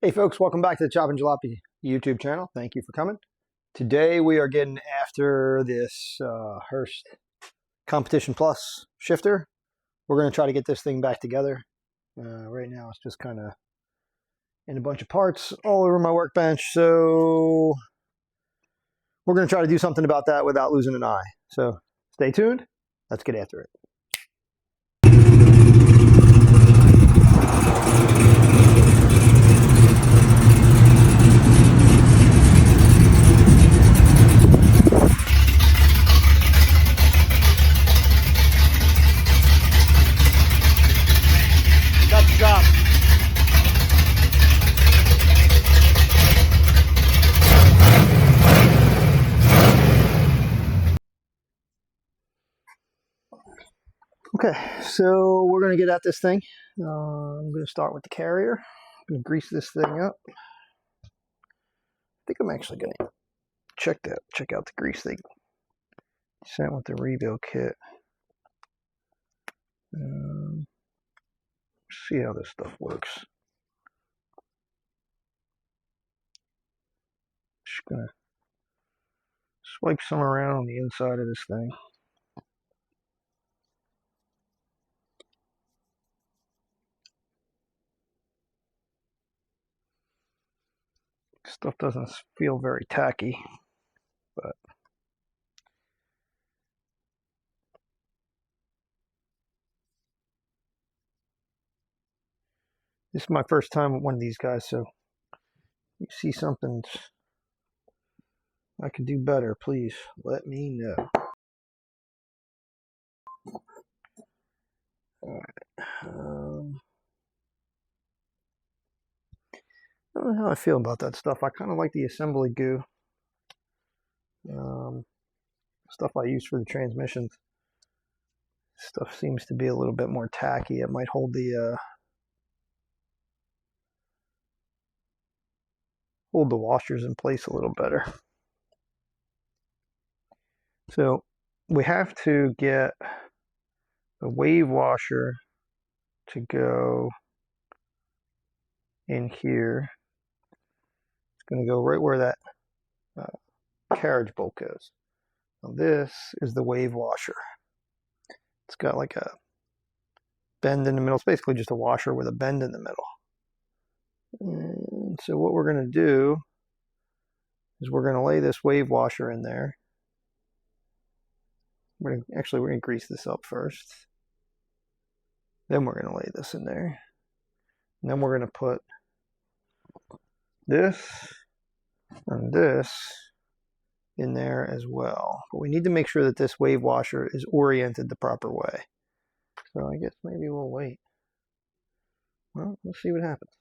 Hey folks, welcome back to the Chop and Jalopy YouTube channel. Thank you for coming. Today we are getting after this Hurst Competition Plus shifter. We're going to try to get this thing back together. Right now it's just kind of in a bunch of parts all over my workbench, so we're going to try to do something about that without losing an eye. So stay tuned. Let's get after it. Got the job. Okay, so we're going to get at this thing. I'm going to start with the carrier. I'm going to grease this thing up. I think I'm actually going to check out the grease they sent with the rebuild kit. See how this stuff works. Just going to swipe some around on the inside of this thing. Stuff doesn't feel very tacky, but this is my first time with one of these guys, so if you see something I can do better, please let me know. Alright. I don't know how I feel about that stuff. I kind of like the assembly goo. Stuff I use for the transmissions. Stuff seems to be a little bit more tacky. It might hold the washers in place a little better. So we have to get the wave washer to go in here. It's going to go right where that carriage bolt goes. Now this is the wave washer. It's got like a bend in the middle. It's basically just a washer with a bend in the middle. And so what we're going to do is we're going to lay this wave washer in there. We're going to grease this up first. Then we're going to lay this in there. And then we're going to put this and this in there as well. But we need to make sure that this wave washer is oriented the proper way. So I guess maybe we'll wait. Well, let's see what happens.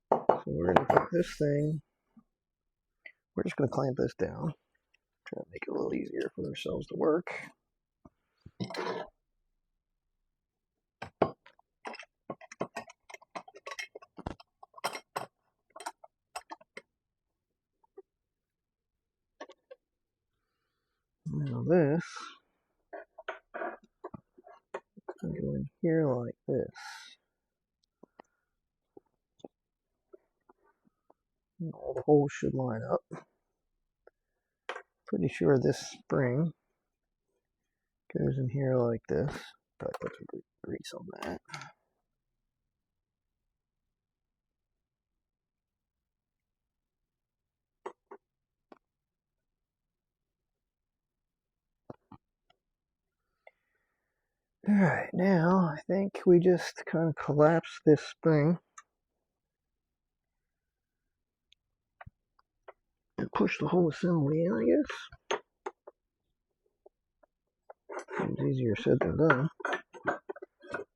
So we're going to put this thing, we're just going to clamp this down. Try to make it a little easier for ourselves to work. Now this can go in here like this. And all the holes should line up. Pretty sure this spring goes in here like this. Probably put some grease on that. Alright, now I think we just kind of collapse this spring and push the whole assembly in, I guess. Seems easier said than done.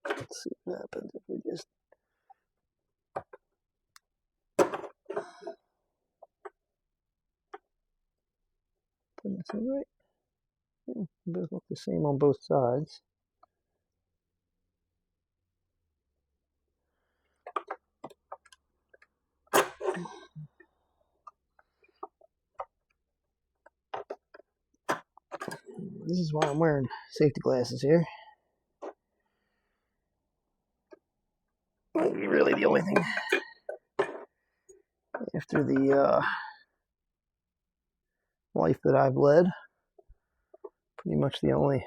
Let's see what happens if we just put this in right. Yeah, both look the same on both sides. This is why I'm wearing safety glasses here. Really the only thing after the life that I've led. Pretty much the only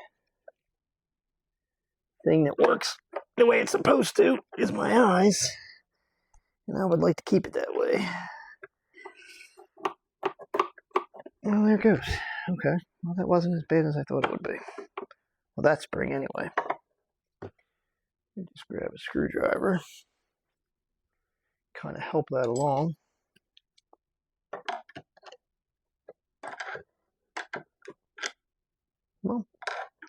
thing that works the way it's supposed to is my eyes, and I would like to keep it that way. Well, there it goes. Okay, well that wasn't as bad as I thought it would be. Well, that spring anyway. Just grab a screwdriver, kind of help that along. Well,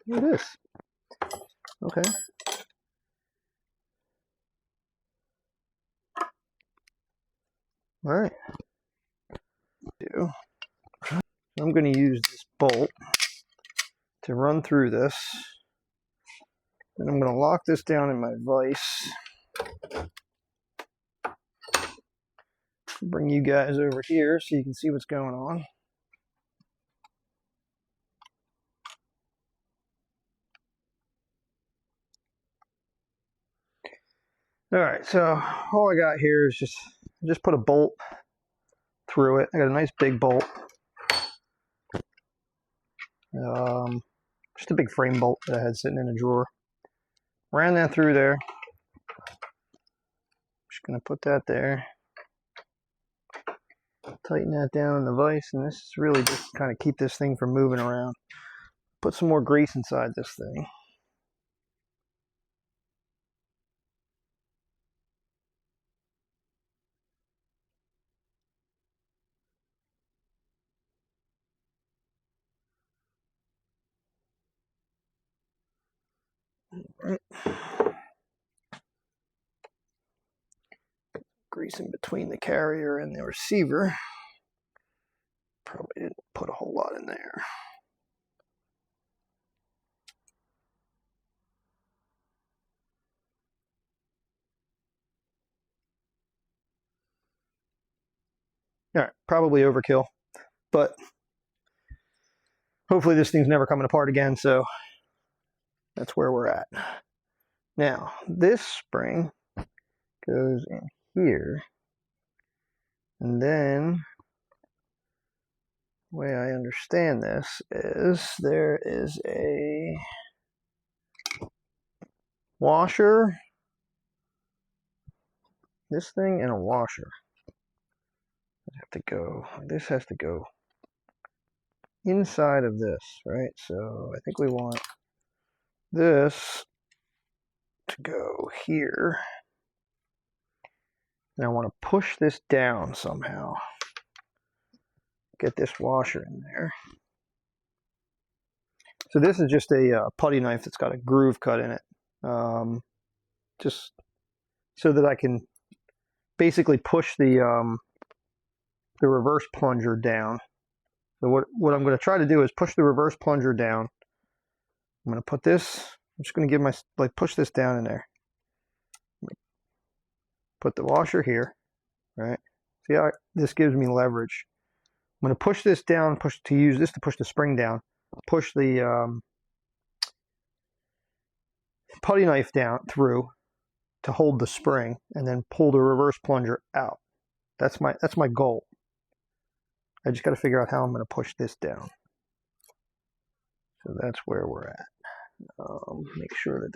here it is. Okay. All right. I'm going to use this bolt to run through this. And I'm going to lock this down in my vise. Bring you guys over here so you can see what's going on. All right, so all I got here is just put a bolt through it. I got a nice big bolt. Just a big frame bolt that I had sitting in a drawer. Ran that through there. Just gonna put that there. Tighten that down in the vise, and this is really just kind of keep this thing from moving around. Put some more grease inside this thing. Right. Grease in between the carrier and the receiver. Probably didn't put a whole lot in there. All right, probably overkill, but hopefully this thing's never coming apart again, so that's where we're at. Now, this spring goes in here, and then the way I understand this is there is a washer, this thing, and a washer. This has to go inside of this, right? So I think we want this to go here. And I want to push this down somehow. Get this washer in there. So this is just a putty knife that's got a groove cut in it. Just so that I can basically push the reverse plunger down. So what I'm going to try to do is push the reverse plunger down. I'm going to put this, I'm just going to give push this down in there. Put the washer here, right? See how this gives me leverage. I'm going to push this down, use this to push the spring down. Push the putty knife down through to hold the spring, and then pull the reverse plunger out. That's my goal. I just got to figure out how I'm going to push this down. So that's where we're at. Make sure that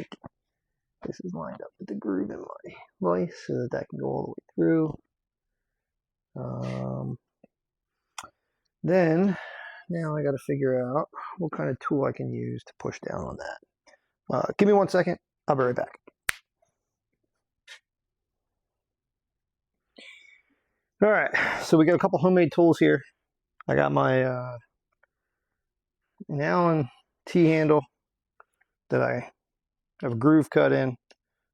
this is lined up with the groove in my vise so that can go all the way through. Then, now I got to figure out what kind of tool I can use to push down on that. Give me 1 second. I'll be right back. All right, so we got a couple homemade tools here. I got my an Allen T-handle that I have a groove cut in,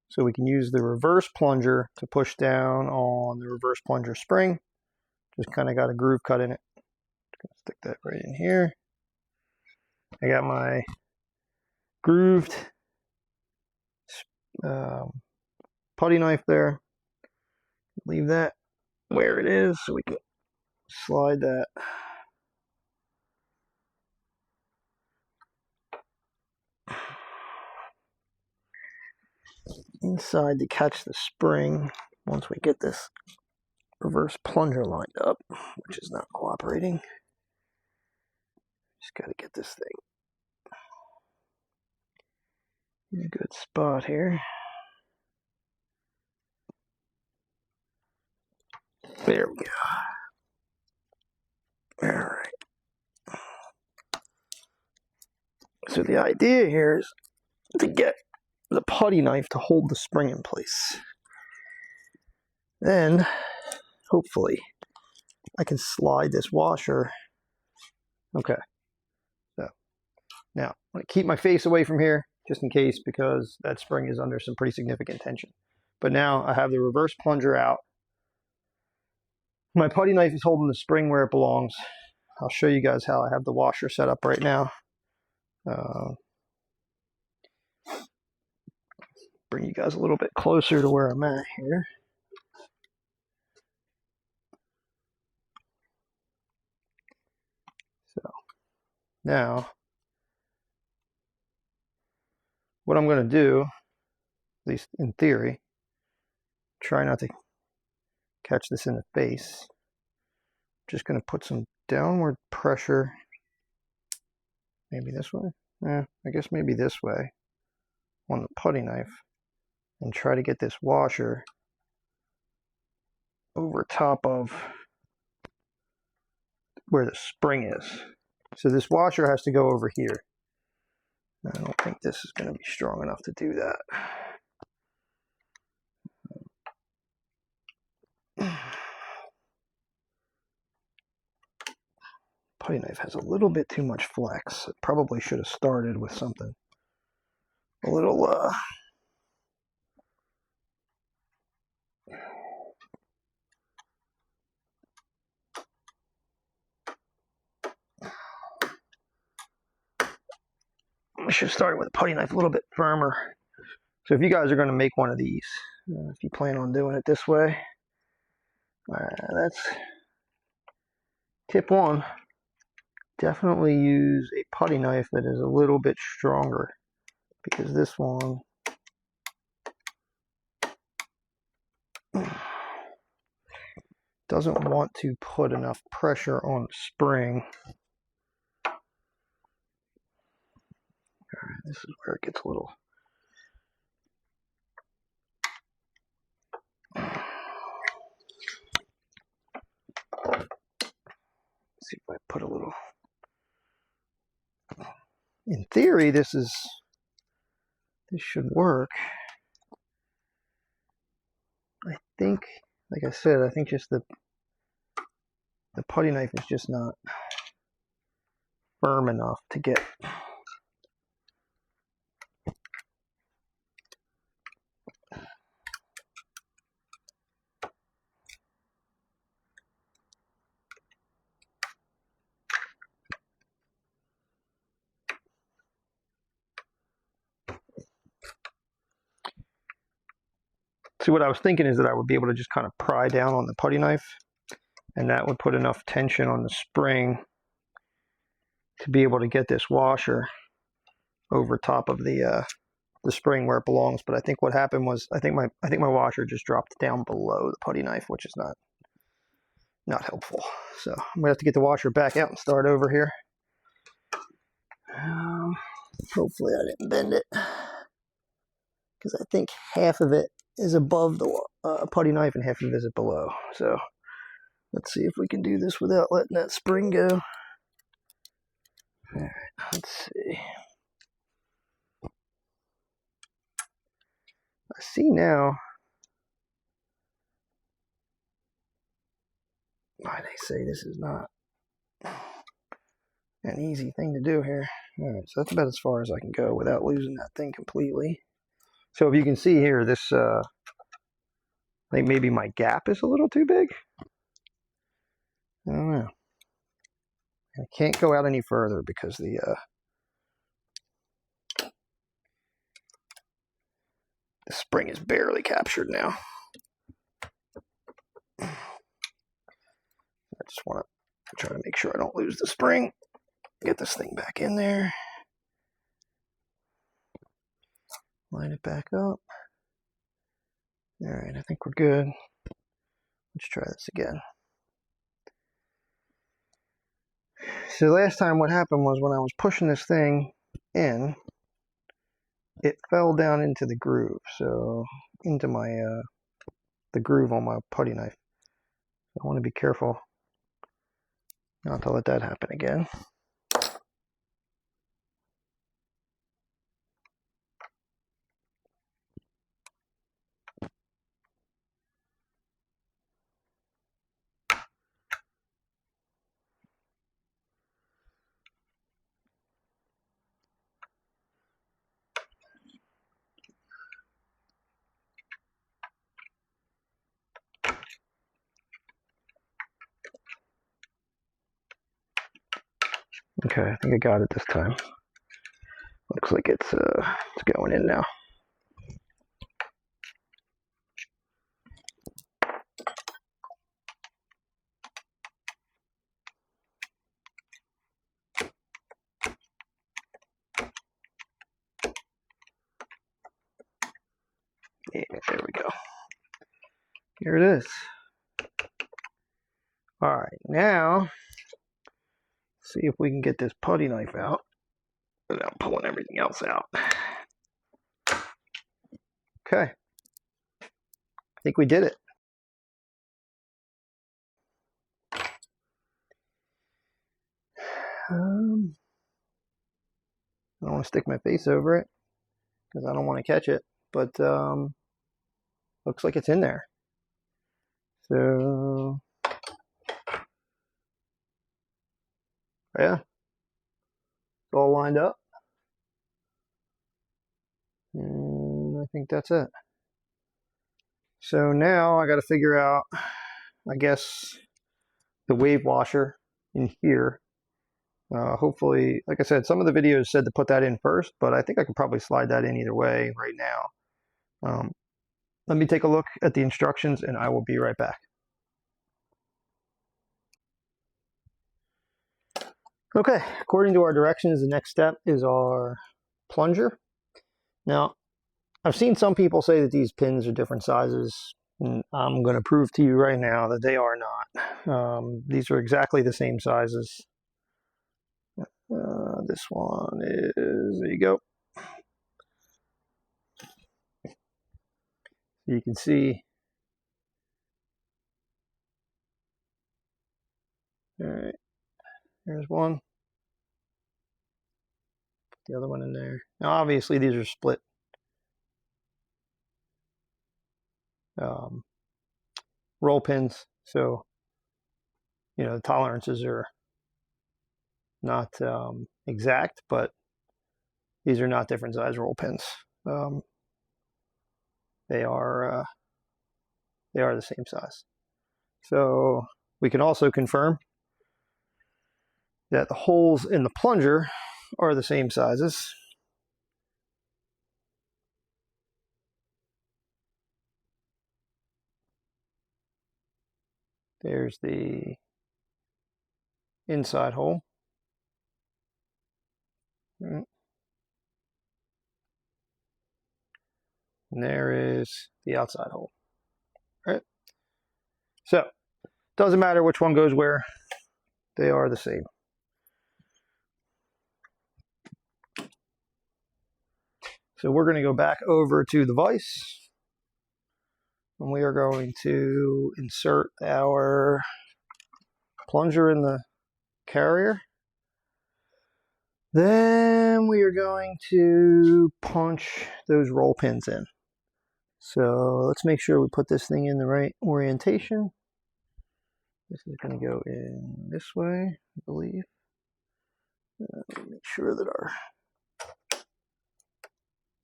so we can use the reverse plunger to push down on the reverse plunger spring. Just kind of got a groove cut in it. Just gonna stick that right in here. I got my grooved putty knife there. Leave that where it is so we can slide that inside to catch the spring once we get this reverse plunger lined up, which is not cooperating. Just got to get this thing in a good spot here. There we go. All right. So the idea here is to get the putty knife to hold the spring in place. Then, hopefully, I can slide this washer. Okay. So, now, I'm going to keep my face away from here, just in case, because that spring is under some pretty significant tension. But now I have the reverse plunger out. My putty knife is holding the spring where it belongs. I'll show you guys how I have the washer set up right now. Bring you guys a little bit closer to where I'm at here. So now, what I'm going to do, at least in theory, try not to catch this in the face. Just going to put some downward pressure, maybe this way. I guess maybe this way on the putty knife, and try to get this washer over top of where the spring is. So this washer has to go over here. I don't think this is going to be strong enough to do that. Putty knife has a little bit too much flex. It probably should have started with something a little I should have started with a putty knife a little bit firmer. So if you guys are going to make one of these, if you plan on doing it this way, that's tip one. Definitely use a putty knife that is a little bit stronger, because this one doesn't want to put enough pressure on the spring. All right, this is where it gets a little... Let's see if I put a little... In theory, this should work. I think, like I said, I think just the putty knife is just not firm enough to get... See, what I was thinking is that I would be able to just kind of pry down on the putty knife, and that would put enough tension on the spring to be able to get this washer over top of the spring where it belongs. But I think what happened was I think my washer just dropped down below the putty knife, which is not helpful. So I'm gonna have to get the washer back out and start over here. Hopefully I didn't bend it, because I think half of it is above the putty knife and half of it is below. So let's see if we can do this without letting that spring go. All right, let's see. I see now why they say this is not an easy thing to do here. All right, so that's about as far as I can go without losing that thing completely. So if you can see here, this, I think maybe my gap is a little too big. I don't know. I can't go out any further because the spring is barely captured now. I just want to try to make sure I don't lose the spring. Get this thing back in there. Line it back up. All right, I think we're good. Let's try this again. So last time what happened was when I was pushing this thing in, it fell down into the groove, so into my the groove on my putty knife. I want to be careful not to let that happen again. Okay, I think I got it this time. Looks like it's going in now. Yeah, there we go. Here it is. All right, now see if we can get this putty knife out without pulling everything else out. Okay, I think we did it. I don't want to stick my face over it because I don't want to catch it, but looks like it's in there. So yeah, it's all lined up. And I think that's it. So now I got to figure out, I guess, the wave washer in here. Hopefully, like I said, some of the videos said to put that in first, but I think I could probably slide that in either way right now. Let me take a look at the instructions and I will be right back. Okay, according to our directions, the next step is our plunger. Now, I've seen some people say that these pins are different sizes, and I'm going to prove to you right now that they are not. These are exactly the same sizes. This one is, there you go. You can see, all right, there's one. Put the other one in there. Now, obviously, these are split roll pins, so you know the tolerances are not exact, but these are not different size roll pins. They are the same size. So we can also confirm that the holes in the plunger are the same sizes. There's the inside hole. And there is the outside hole. All right. So doesn't matter which one goes where, they are the same. So we're going to go back over to the vise, and we are going to insert our plunger in the carrier. Then we are going to punch those roll pins in. So let's make sure we put this thing in the right orientation. This is going to go in this way, I believe. Make sure that our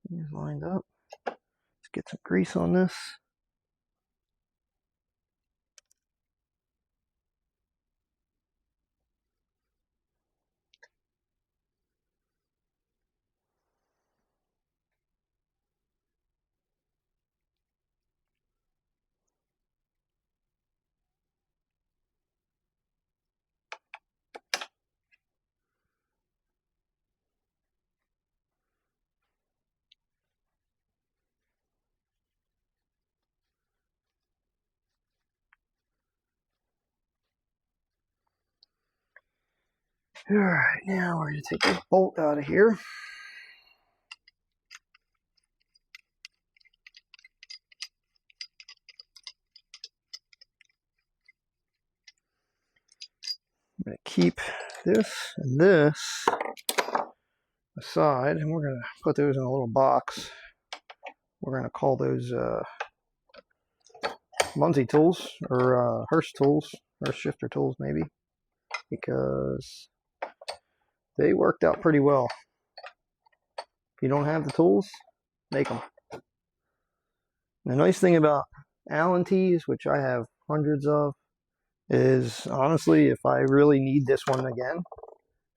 thing is lined up. Let's get some grease on this. All right, now we're going to take this bolt out of here. I'm going to keep this and this aside, and we're going to put those in a little box. We're going to call those Muncie tools, or Hurst tools, Hurst shifter tools maybe, because they worked out pretty well. If you don't have the tools, make them. The nice thing about Allen tees, which I have hundreds of, is honestly, if I really need this one again,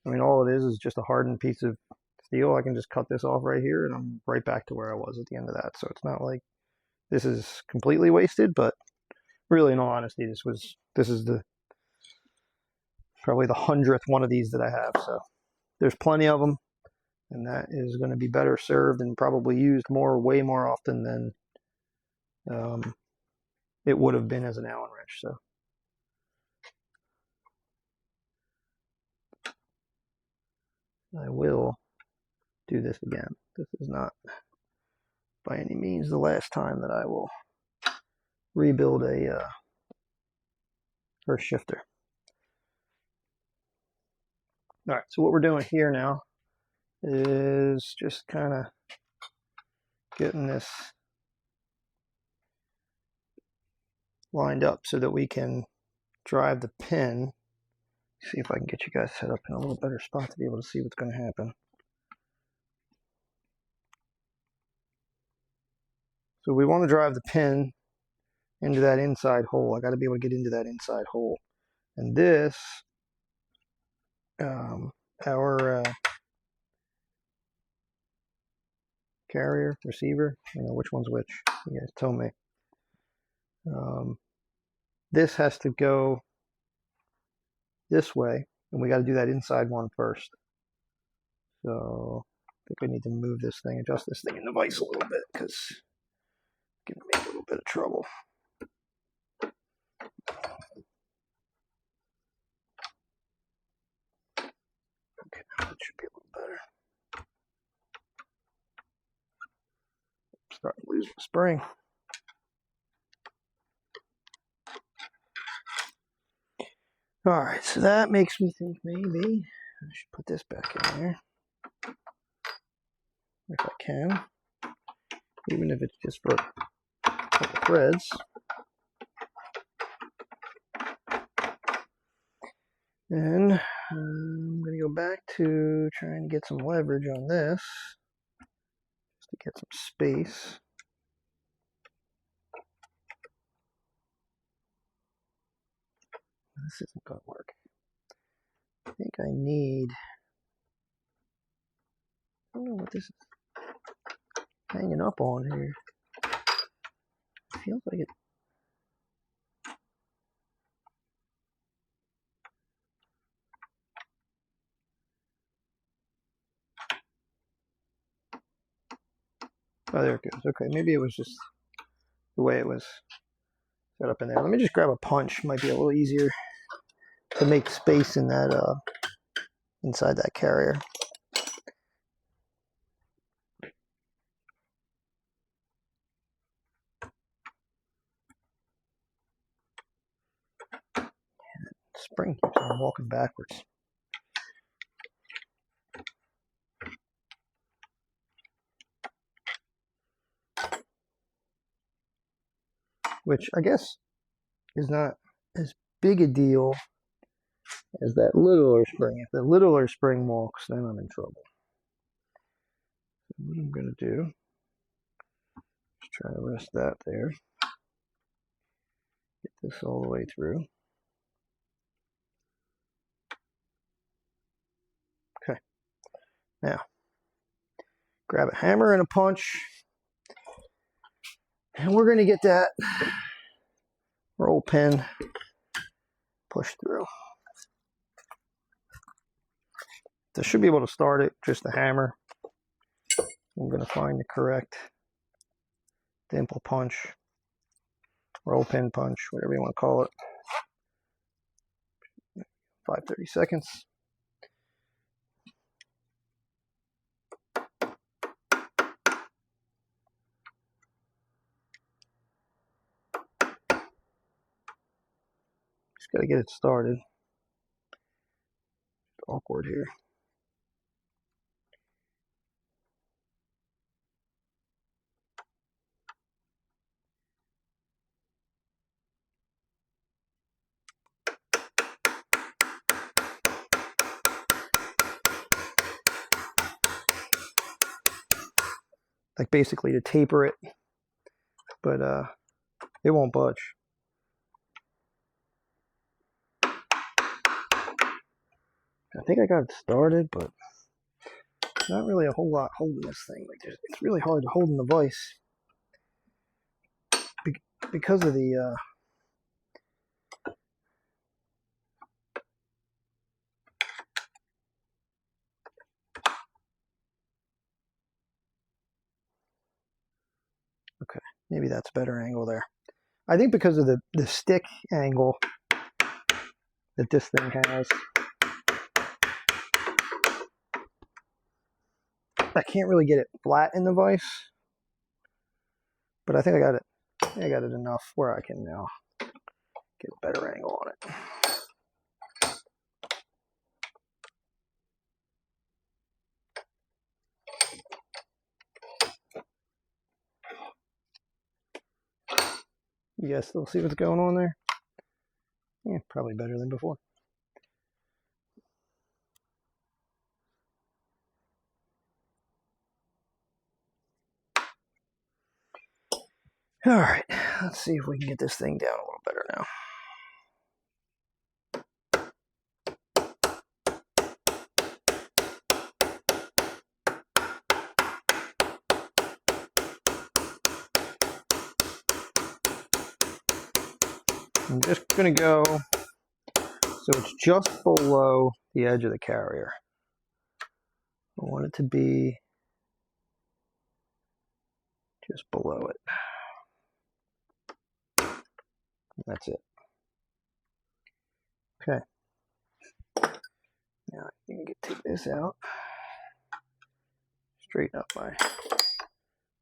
I mean, all it is just a hardened piece of steel. I can just cut this off right here and I'm right back to where I was at the end of that. So it's not like this is completely wasted, but really, in all honesty, this is probably the 100th one of these that I have. So there's plenty of them, and that is going to be better served and probably used way more often than it would have been as an Allen wrench. So I will do this again. This is not by any means the last time that I will rebuild a Hurst shifter. All right, so what we're doing here now is just kind of getting this lined up so that we can drive the pin. See if I can get you guys set up in a little better spot to be able to see what's going to happen. So we want to drive the pin into that inside hole. I got to be able to get into that inside hole. And this, our carrier, receiver, which one's which. You guys tell me. This has to go this way, and we got to do that inside one first. So I think we need to move this thing, adjust this thing in the vise a little bit, because it's going to make a little bit of trouble. Okay, now it should be a little better. Starting to lose the spring. All right, so that makes me think maybe I should put this back in there, if I can, even if it's just for a couple threads. And I'm going to go back to trying to get some leverage on this, just to get some space. This isn't going to work. I think I need, I don't know what this is hanging up on here. It feels like it. Oh, there it goes. Okay, maybe it was just the way it was set up in there. Let me just grab a punch. Might be a little easier to make space in that inside that carrier. Spring keeps on walking backwards. Which I guess is not as big a deal as that littler spring. If the littler spring walks, then I'm in trouble. So what I'm going to do is try to rest that there. Get this all the way through. Okay. Now, grab a hammer and a punch. And we're going to get that roll pin pushed through. So I should be able to start it, just a hammer. I'm going to find the correct dimple punch, roll pin punch, whatever you want to call it. 5 30 seconds. Just got to get it started. It's awkward here. Like basically to taper it, but it won't budge. I think I got it started, but not really a whole lot holding this thing. Like it's really hard to hold in the vise because of the okay, maybe that's a better angle there. I think because of the stick angle that this thing has, I can't really get it flat in the vise, but I think I got it. I got it enough where I can now get a better angle on it. You guys still see what's going on there? Yeah, probably better than before. All right, let's see if we can get this thing down a little better now. I'm just going to go so it's just below the edge of the carrier. I want it to be just below it. That's it. Okay. Now I can take this out. Straighten up my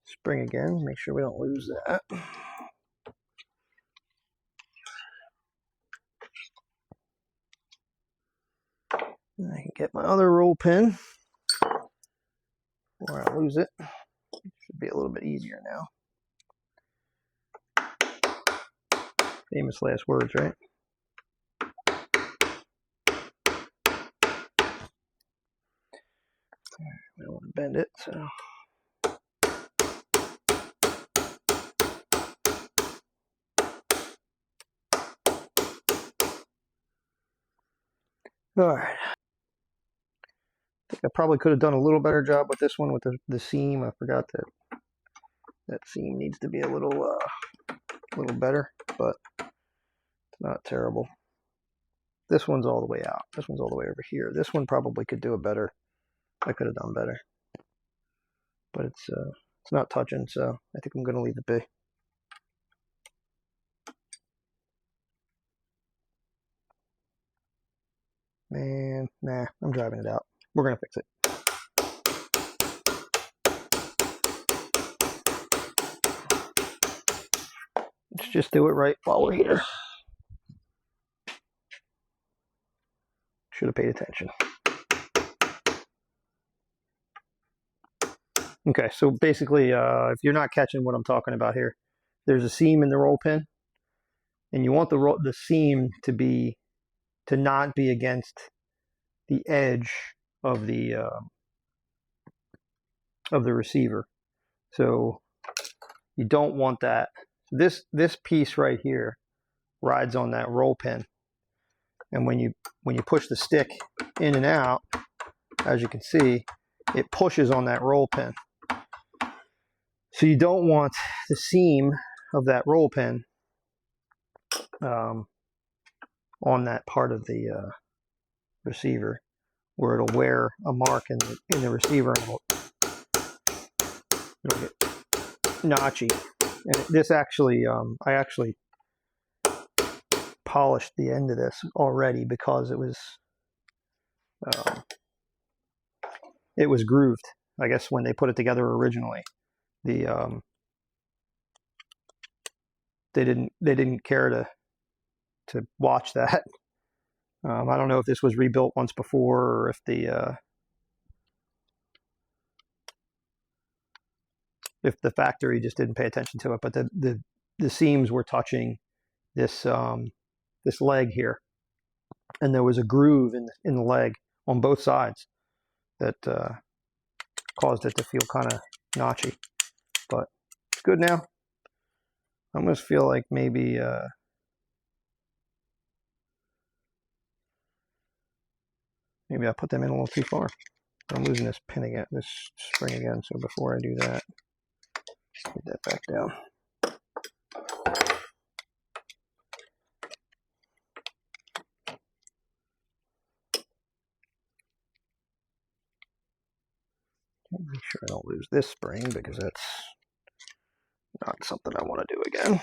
spring again. Make sure we don't lose that. And I can get my other roll pin before I lose it. Should be a little bit easier now. Famous last words, right? I don't want to bend it, so. All right. I think I probably could have done a little better job with this one with the seam. I forgot that seam needs to be a little better, but it's not terrible. This one's all the way out. This one's all the way over here. This one probably could do it better. I could have done better, but it's not touching, so I think I'm going to leave it be. Man, nah, I'm driving it out. We're going to fix it. Let's just do it right while we're here. Should have paid attention. Okay, so basically, if you're not catching what I'm talking about here, there's a seam in the roll pin, and you want the seam to not be against the edge of the receiver. So you don't want that. This piece right here rides on that roll pin, and when you push the stick in and out, as you can see, it pushes on that roll pin. So you don't want the seam of that roll pin on that part of the receiver, where it'll wear a mark in the receiver and it'll get notchy. And this actually, I actually polished the end of this already because it was grooved. I guess when they put it together originally, they didn't care to to watch that. I don't know if this was rebuilt once before or if the factory just didn't pay attention to it, but the seams were touching this this leg here, and there was a groove in the leg on both sides that caused it to feel kind of notchy. But it's good now. I almost feel like maybe maybe I put them in a little too far. I'm losing this pin again, this spring again. So before I do that, get that back down. Make sure I don't lose this spring because that's not something I want to do again.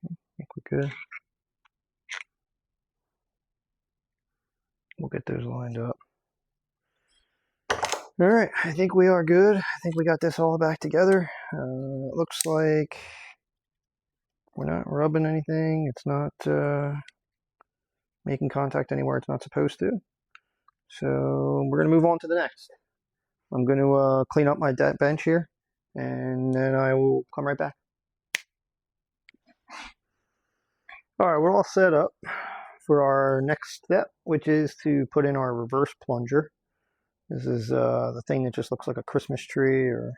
I think we're good. We'll get those lined up. All right, I think we are good. I think we got this all back together. It looks like we're not rubbing anything. It's not making contact anywhere it's not supposed to. So we're going to move on to the next. I'm going to clean up my bench here, and then I will come right back. All right, we're all set up for our next step, which is to put in our reverse plunger. This is the thing that just looks like a Christmas tree or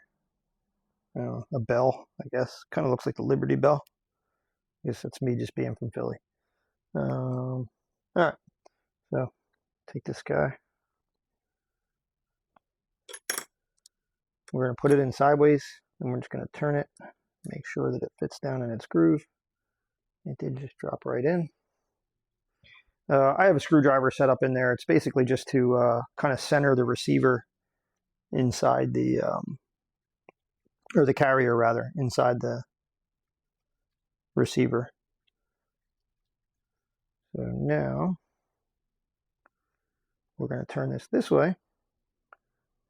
a bell, I guess. Kind of looks like the Liberty Bell. I guess that's me just being from Philly. All right, so take this guy. We're going to put it in sideways, and we're just going to turn it, make sure that it fits down in its groove. It did just drop right in. I have a screwdriver set up in there. It's basically just to kind of center the receiver inside the, or the carrier rather, inside the receiver. So now we're going to turn this way,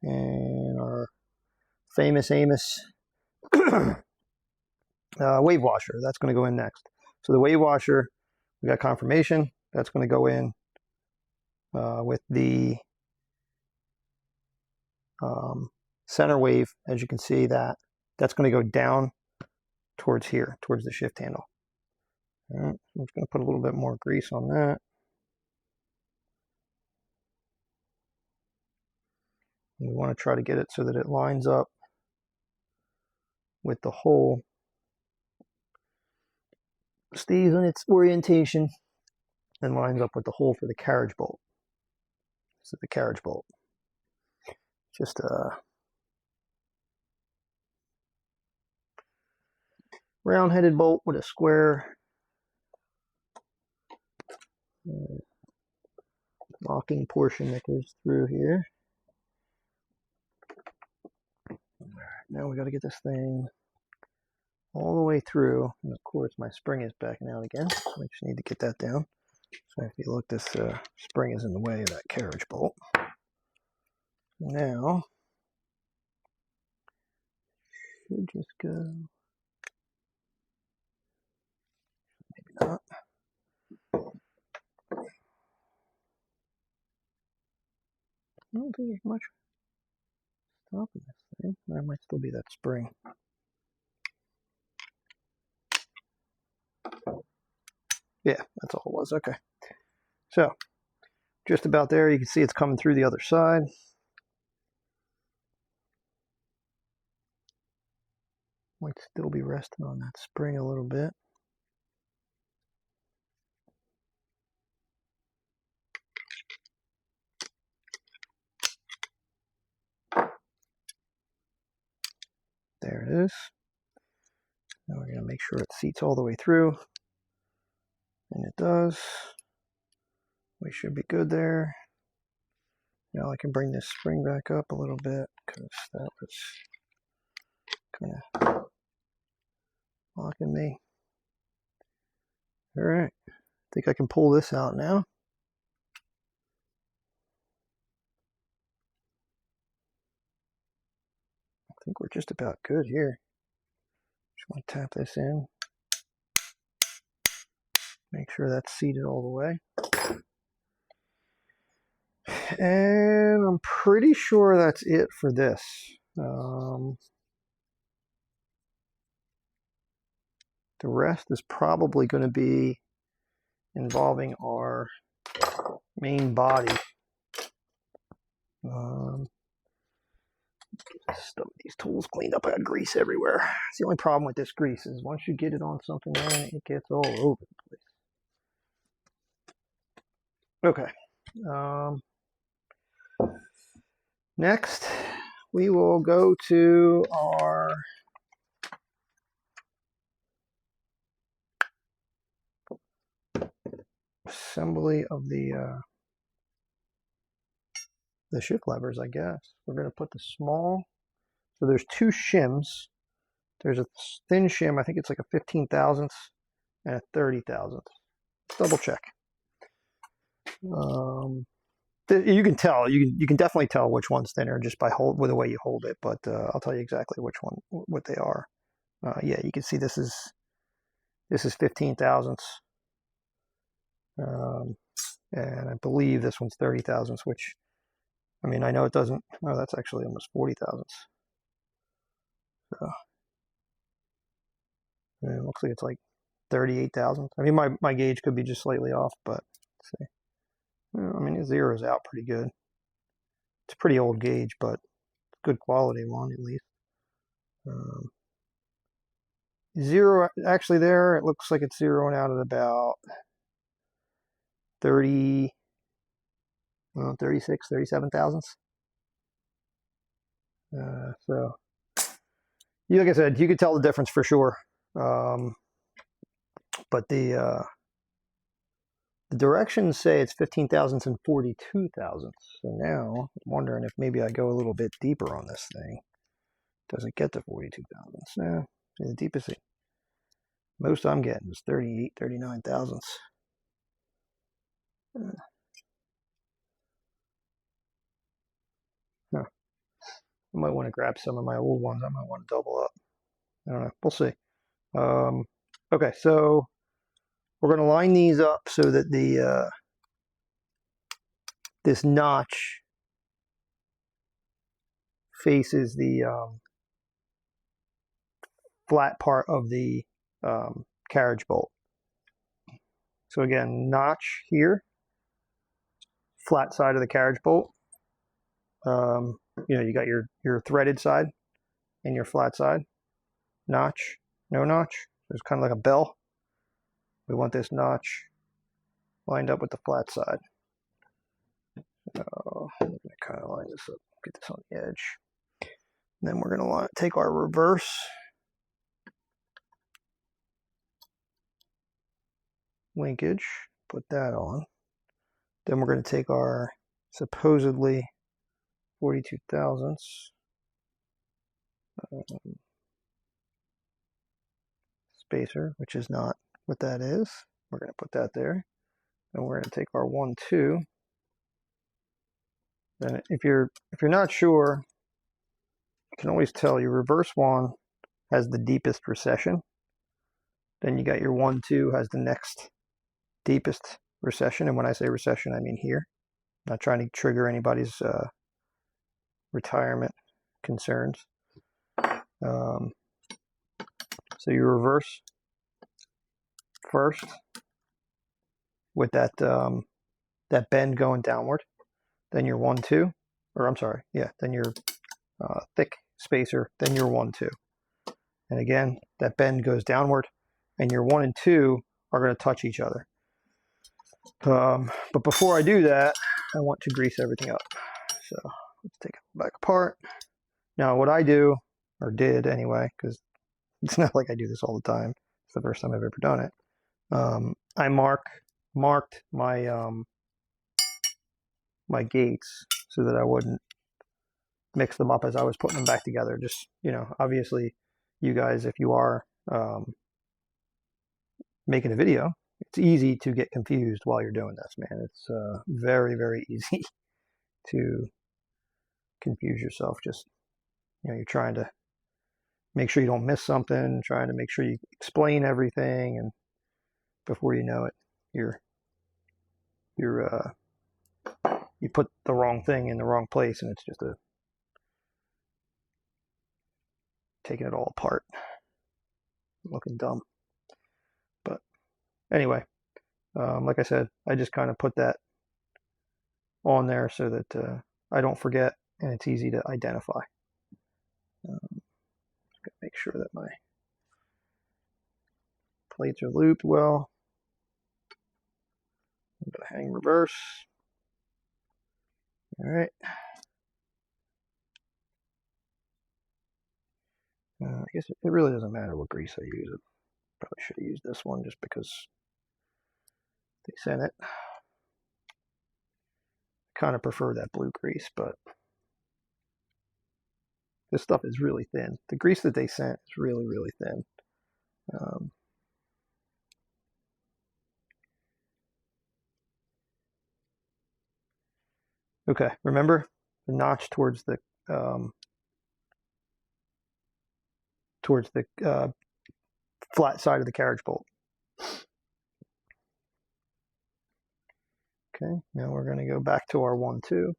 and our famous Amos wave washer, that's going to go in next. So the wave washer, we got confirmation, that's going to go in with the center wave. As you can see, that's going to go down towards here, towards the shift handle. All right, I'm just going to put a little bit more grease on that. And we want to try to get it so that it lines up with the hole, stays on its orientation, and lines up with the hole for the carriage bolt. This is the carriage bolt. Just a round-headed bolt with a square locking portion that goes through here. Now we got to get this thing all the way through, and of course my spring is backing out again, so I just need to get that down. So if you look, this spring is in the way of that carriage bolt. Now, should just go, maybe not. I don't think there's much stopping this thing. There might still be that spring. Yeah, that's all it was. Okay. So, just about there. You can see it's coming through the other side. Might still be resting on that spring a little bit. There it is. Now we're going to make sure it seats all the way through. And it does. We should be good there. Now I can bring this spring back up a little bit because that was kind of blocking me. All right, I think I can pull this out now. I think we're just about good here. Just want to tap this in. Make sure that's seated all the way. And I'm pretty sure that's it for this. The rest is probably going to be involving our main body. Stuff these tools cleaned up. I had grease everywhere. It's the only problem with this grease is once you get it on something, man, it gets all over the place. Okay. Next, we will go to our assembly of the shift levers, I guess. We're going to put the small. So there's two shims. There's a thin shim. I think it's like a 15 thousandths and a 30 thousandths. Double check. You can tell. You can definitely tell which one's thinner just by with the way you hold it. But I'll tell you exactly what they are. Yeah, you can see this is 15 thousandths. And I believe this one's 30 thousandths, which, I mean, I know it doesn't, oh, that's actually almost 40 thousandths. So, it looks like it's like 38 thousandths. I mean, my gauge could be just slightly off, but let's see. Well, I mean, it zeroes out pretty good. It's a pretty old gauge, but good quality one at least. Zero, actually there, it looks like it's zeroing out at about 30, well, 36, 37 thousandths. So, like I said, you could tell the difference for sure. But the directions say it's 15 thousandths and 42 thousandths. So now I'm wondering if maybe I go a little bit deeper on this thing. Does it get to 42 thousandths? No, the deepest most I'm getting is 38, 39 thousandths. Huh. I might want to grab some of my old ones. I might want to double up. I don't know. We'll see. Okay, so we're going to line these up so that the this notch faces the flat part of the carriage bolt. So again, notch here, flat side of the carriage bolt. You know, you got your threaded side and your flat side. Notch, no notch. There's kind of like a bell. We want this notch lined up with the flat side. I'm going to kind of line this up, get this on the edge. And then we're going to take our reverse linkage, put that on. Then we're going to take our supposedly 42 thousandths spacer, which is not what that is. We're going to put that there. And we're going to take our 1, 2. Then if you're not sure, you can always tell your reverse one has the deepest recession. Then you got your 1, 2 has the next deepest recession. And when I say recession, I mean here. I'm not trying to trigger anybody's retirement concerns. So you reverse first with that that bend going downward. Then your 1, 2, or I'm sorry, yeah. Then your thick spacer. Then your 1, 2, and again that bend goes downward, and your 1 and 2 are going to touch each other. But before I do that, I want to grease everything up. So let's take it back apart. Now what I do, or did anyway, because it's not like I do this all the time. It's the first time I've ever done it. I marked my my gates so that I wouldn't mix them up as I was putting them back together. Just, you know, obviously you guys, if you are making a video, it's easy to get confused while you're doing this, man. It's very, very easy to confuse yourself. Just, you're trying to make sure you don't miss something, trying to make sure you explain everything, and before you know it, you put the wrong thing in the wrong place, and it's just taking it all apart, looking dumb. But anyway, like I said, I just kind of put that on there so that I don't forget, and it's easy to identify. Make sure that my plates are looped well. I'm going to hang reverse. All right. I guess it really doesn't matter what grease I use. I probably should have used this one just because they sent it. I kind of prefer that blue grease, but this stuff is really thin. The grease that they sent is really, really thin. Okay, remember the notch towards the flat side of the carriage bolt. Okay, now we're going to go back to our 1-2.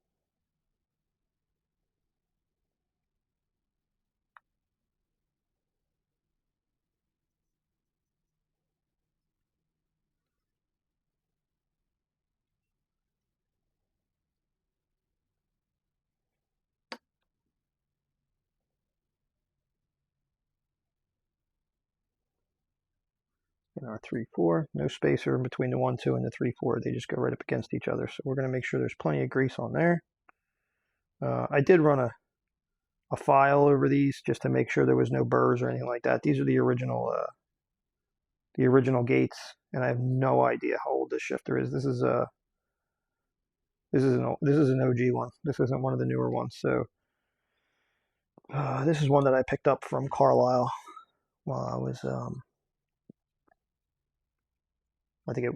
And our 3-4, no spacer in between the 1-2 and the 3-4. They just go right up against each other. So we're going to make sure there's plenty of grease on there. I did run a file over these just to make sure there was no burrs or anything like that. These are the original gates, and I have no idea how old this shifter is. This is an OG one. This isn't one of the newer ones. So this is one that I picked up from Carlisle while I was I think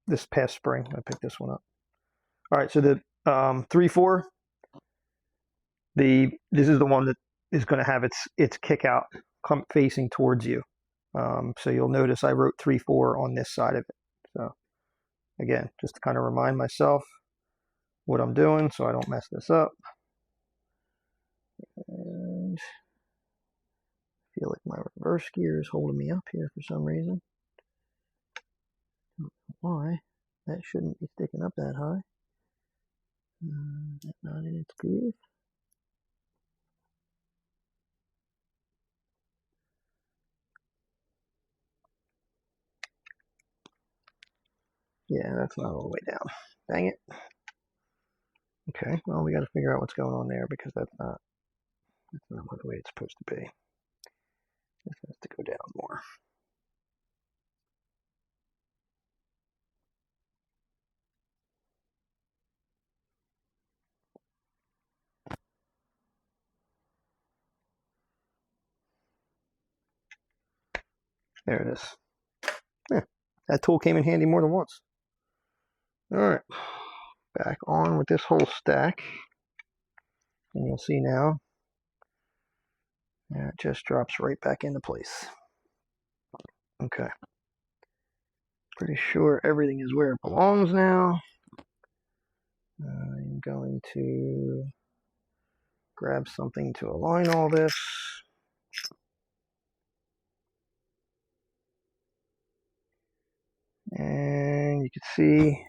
this past spring I picked this one up. All right, so the 3-4. This is the one that is going to have its kick out facing towards you. So you'll notice I wrote 3-4 on this side of it. So again, just to kind of remind myself what I'm doing so I don't mess this up. And I feel like my reverse gear is holding me up here for some reason. I don't know why. That shouldn't be sticking up that high. That's not in its groove. Yeah, that's not all the way down. Dang it. Okay, well, we got to figure out what's going on there because that's not the way it's supposed to be. This has to go down more. There it is. Yeah, that tool came in handy more than once. All right, back on with this whole stack. And you'll see now, it just drops right back into place. Okay. Pretty sure everything is where it belongs now. I'm going to grab something to align all this. And you can see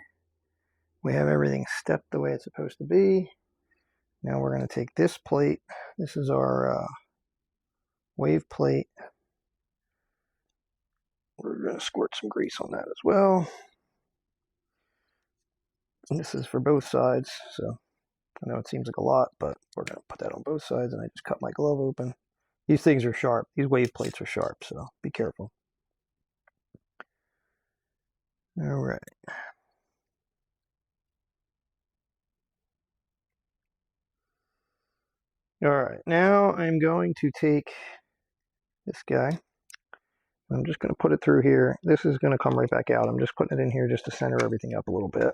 we have everything stepped the way it's supposed to be. Now we're going to take this plate. This is our wave plate. We're going to squirt some grease on that as well. And this is for both sides, so I know it seems like a lot, but we're going to put that on both sides, and I just cut my glove open. These things are sharp. These wave plates are sharp, so be careful. All right. All right, now I'm going to take this guy, I'm just going to put it through here. This is going to come right back out. I'm just putting it in here just to center everything up a little bit.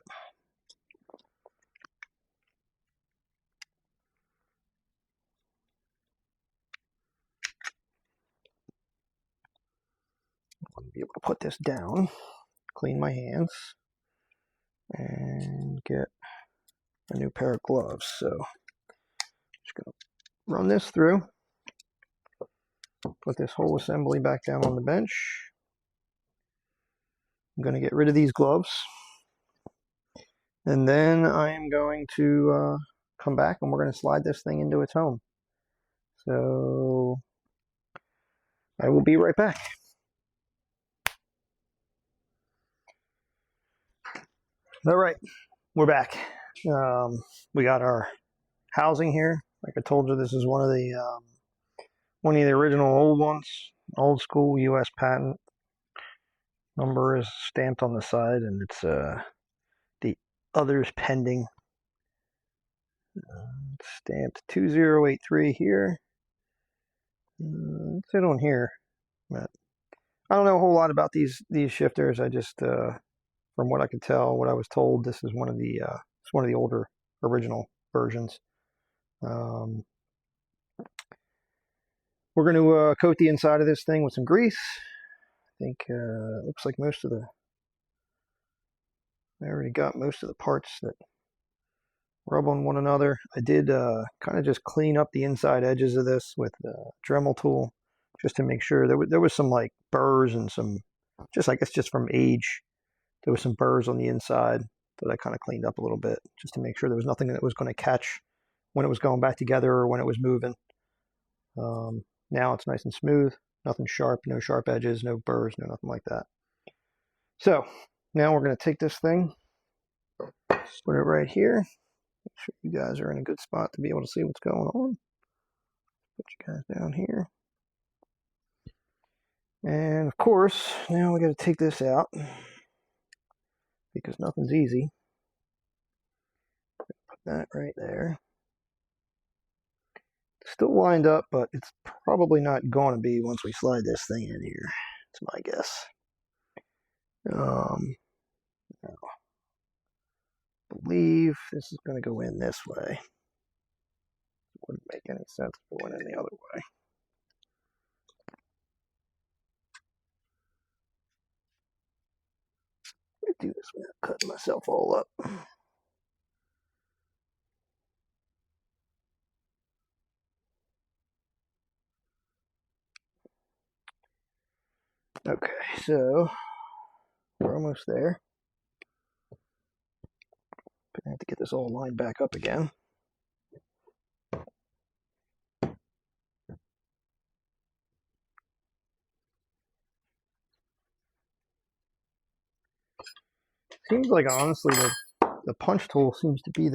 I'm going to be able to put this down, clean my hands, and get a new pair of gloves. So just going to run this through, put this whole assembly back down on the bench. I'm going to get rid of these gloves, and then I am going to come back and we're going to slide this thing into its home. So I will be right back. All right, we're back. We got our housing here. Like I told you, this is one of the original old ones, old school U.S. patent. Number is stamped on the side, and it's the others pending. It's stamped 2083 here. It's it on here, but I don't know a whole lot about these shifters. I just, from what I could tell, what I was told, this is one of the older original versions. We're going to coat the inside of this thing with some grease. I think it looks like I already got most of the parts that rub on one another. I did kind of just clean up the inside edges of this with the Dremel tool, just to make sure there was some like burrs and some, just I guess just from age, there was some burrs on the inside that I kind of cleaned up a little bit, just to make sure there was nothing that was going to catch when it was going back together or when it was moving. Now it's nice and smooth, nothing sharp, no sharp edges, no burrs, no nothing like that. So now we're going to take this thing, put it right here. Make sure you guys are in a good spot to be able to see what's going on. Put you guys down here. And of course, now we got to take this out because nothing's easy. Put that right there. It's still lined up, but it's probably not going to be once we slide this thing in here. It's my guess. I believe this is going to go in this way. It wouldn't make any sense if it went in the other way. Let me do this without cutting myself all up. Okay, so we're almost there. Gonna have to get this all lined back up again. Seems like honestly the punch tool seems to be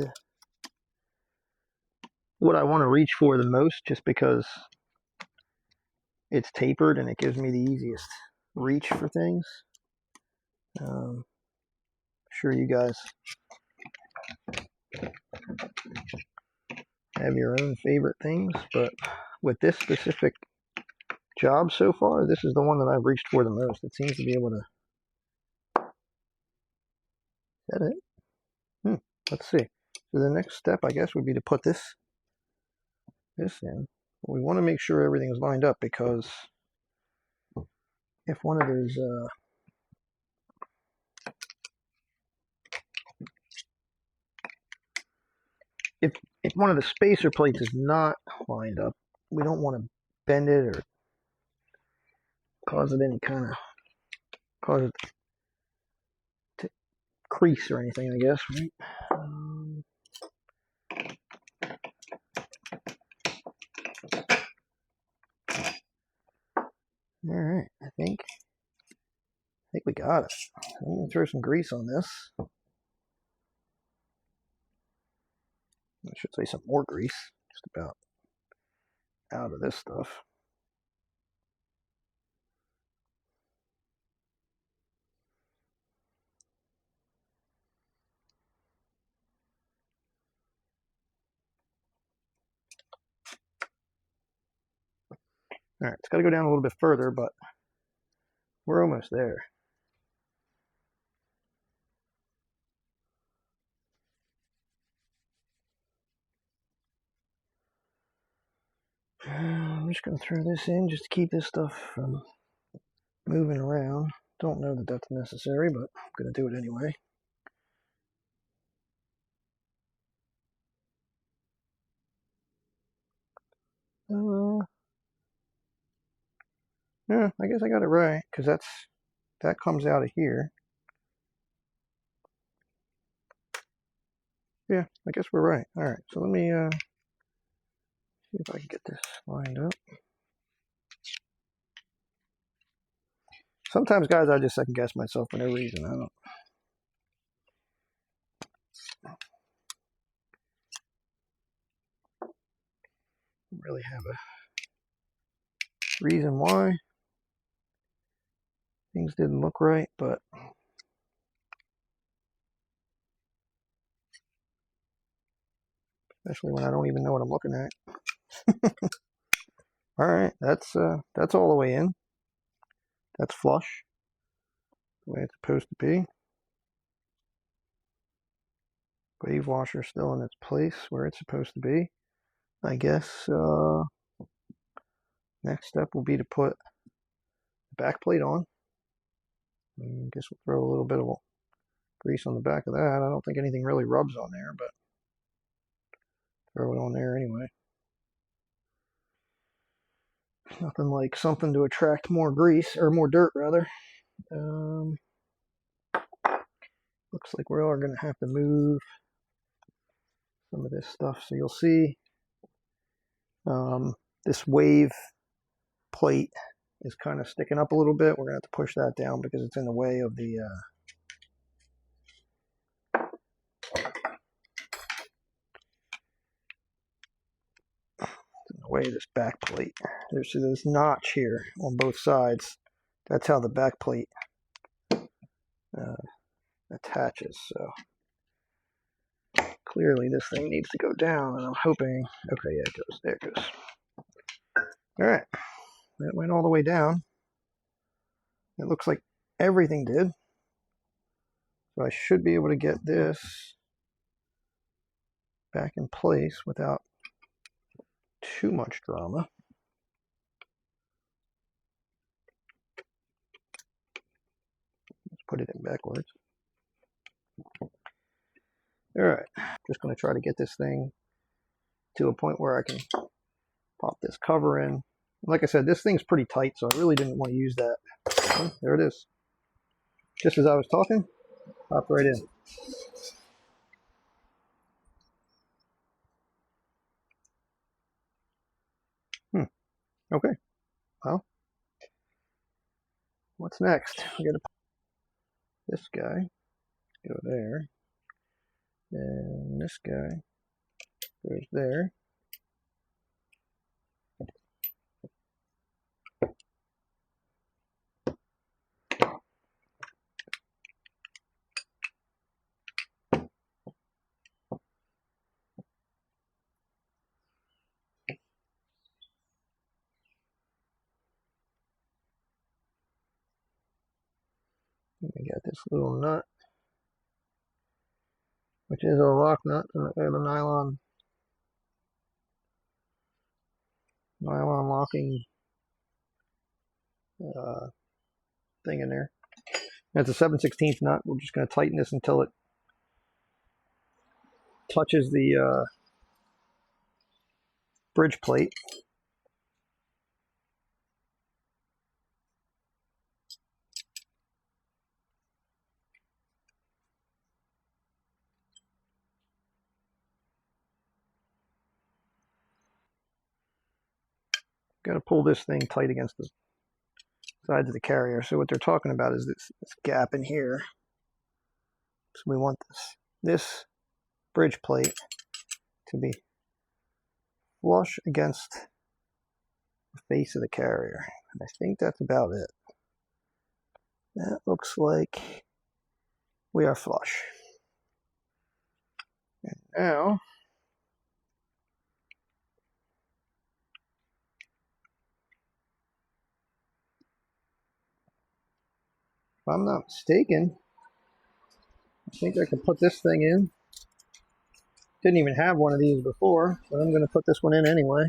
what I want to reach for the most, just because it's tapered and it gives me the easiest reach for things. I'm sure you guys have your own favorite things, but with this specific job so far, this is the one that I've reached for the most. It seems to be able to. Is that it? Let's see. So the next step, I guess, would be to put this in. We want to make sure everything is lined up, because if one of those if one of the spacer plates is not lined up, we don't want to bend it or cause it to crease or anything, I guess, right? All right, I think we got it. I'm gonna throw some grease on this. I should say some more grease, just about out of this stuff. All right, it's got to go down a little bit further, but We're almost there. I'm just going to throw this in just to keep this stuff from moving around. Don't know that that's necessary, but I'm going to do it anyway. Yeah, I guess I got it right, because that comes out of here. Yeah, I guess we're right. All right, so let me see if I can get this lined up. Sometimes, guys, I just second guess myself for no reason. I don't really have a reason why things didn't look right, but especially when I don't even know what I'm looking at. All right, that's all the way in. That's flush, the way it's supposed to be. Wave washer still in its place where it's supposed to be. I guess next step will be to put the back plate on. I guess we'll throw a little bit of grease on the back of that. I don't think anything really rubs on there, but throw it on there anyway. Nothing like something to attract more grease, or more dirt rather. Looks like we are going to have to move some of this stuff. So you'll see this wave plate is kind of sticking up a little bit. We're going to have to push that down because it's in the way of the way of this back plate. There's this notch here on both sides. That's how the back plate attaches. So clearly this thing needs to go down, and I'm hoping, okay, yeah, it goes, there it goes. All right, that went all the way down. It looks like everything did. So I should be able to get this back in place without too much drama. Let's put it in backwards. All right, just going to try to get this thing to a point where I can pop this cover in. Like I said, this thing's pretty tight, so I really didn't want to use that. Oh, there it is. Just as I was talking, pop right in. Okay. Well, what's next? We got to put this guy go there, and this guy goes there. We got this little nut, which is a lock nut, and a nylon locking thing in there. And it's a 7/16 nut. We're just going to tighten this until it touches the bridge plate. Got to pull this thing tight against the sides of the carrier. So what they're talking about is this gap in here. So we want this bridge plate to be flush against the face of the carrier. And I think that's about it. That looks like we are flush. And now if I'm not mistaken, I think I could put this thing in. Didn't even have one of these before, so I'm going to put this one in anyway.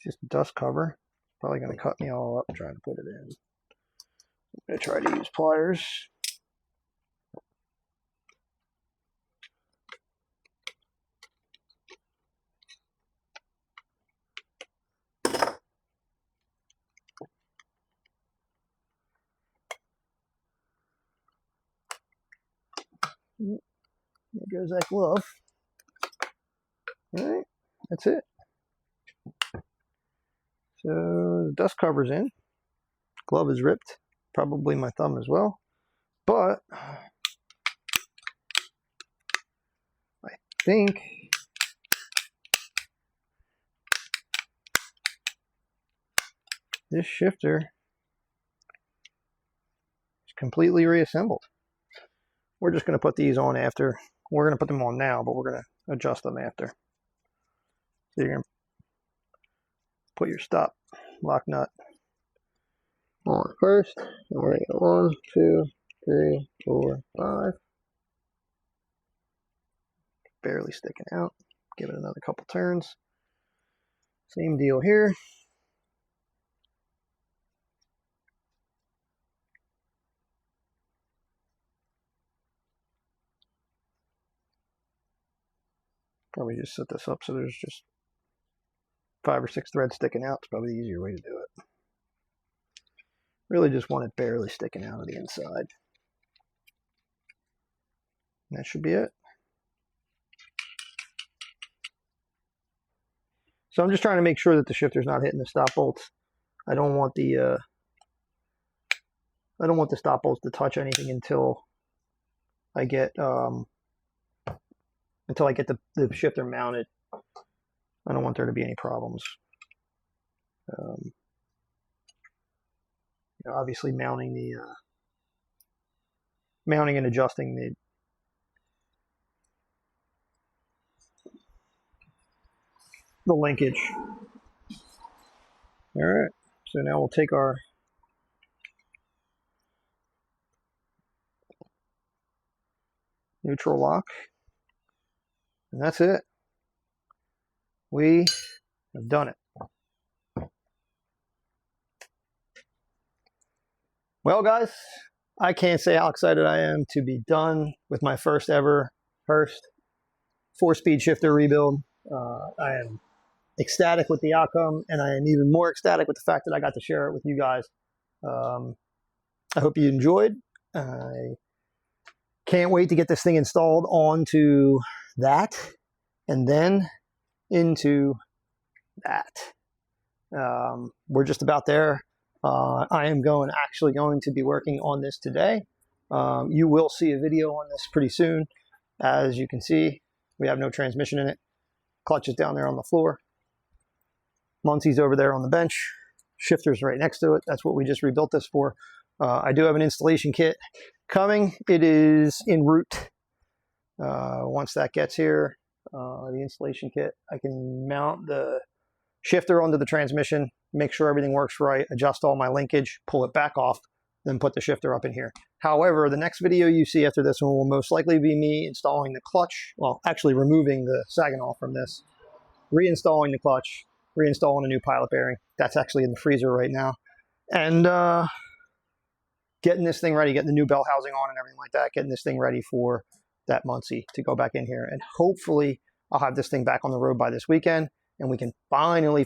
Just a dust cover. Probably going to cut me all up trying to put it in. I'm going to try to use pliers. There goes that glove. All right, that's it. So the dust cover's in. Glove is ripped. Probably my thumb as well. But I think this shifter is completely reassembled. We're just going to put these on after. We're going to put them on now, but we're going to adjust them after. So you're going to put your stop lock nut on first, and we're going to go 1, 2, 3, 4, 5. Barely sticking out. Give it another couple turns. Same deal here. Probably just set this up so there's just 5 or 6 threads sticking out. It's probably the easier way to do it. Really just want it barely sticking out of the inside. And that should be it. So I'm just trying to make sure that the shifter's not hitting the stop bolts. I don't want the stop bolts to touch anything until I get the shifter mounted. I don't want there to be any problems. Obviously mounting and adjusting the linkage. All right, so now we'll take our neutral lock, and that's it. We have done it. Well, guys, I can't say how excited I am to be done with my first ever Hurst 4-speed shifter rebuild. I am ecstatic with the outcome, and I am even more ecstatic with the fact that I got to share it with you guys. I hope you enjoyed. I can't wait to get this thing installed onto that and then into that. We're just about there. I am actually going to be working on this today. You will see a video on this pretty soon. As you can see, we have no transmission in it. Clutch is down there on the floor. Muncie's over there on the bench. Shifter's right next to it. That's what we just rebuilt this for. I do have an installation kit coming. It is en route. Once that gets here, the installation kit, I can mount the shifter onto the transmission, make sure everything works right, adjust all my linkage, pull it back off, then put the shifter up in here. However, the next video you see after this one will most likely be me installing the clutch, well, actually removing the Saginol from this, reinstalling the clutch, reinstalling a new pilot bearing. That's actually in the freezer right now. And getting this thing ready, getting the new bell housing on and everything like that, getting this thing ready for that Muncie to go back in here. And hopefully I'll have this thing back on the road by this weekend, and we can finally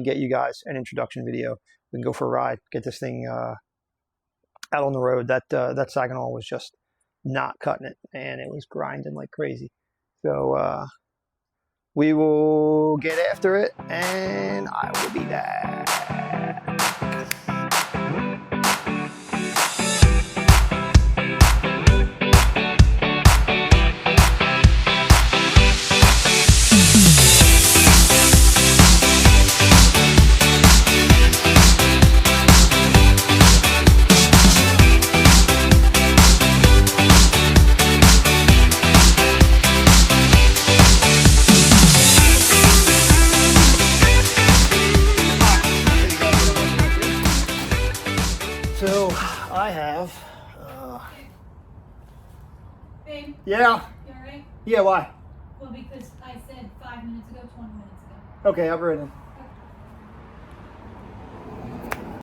get you guys an introduction video. We can go for a ride, get this thing out on the road. That Saginol was just not cutting it, and it was grinding like crazy. So we will get after it, and I will be back. have. Babe? Yeah? You alright? Yeah, why? Well, because I said 5 minutes ago, 20 minutes ago. Okay, I'll bring it in.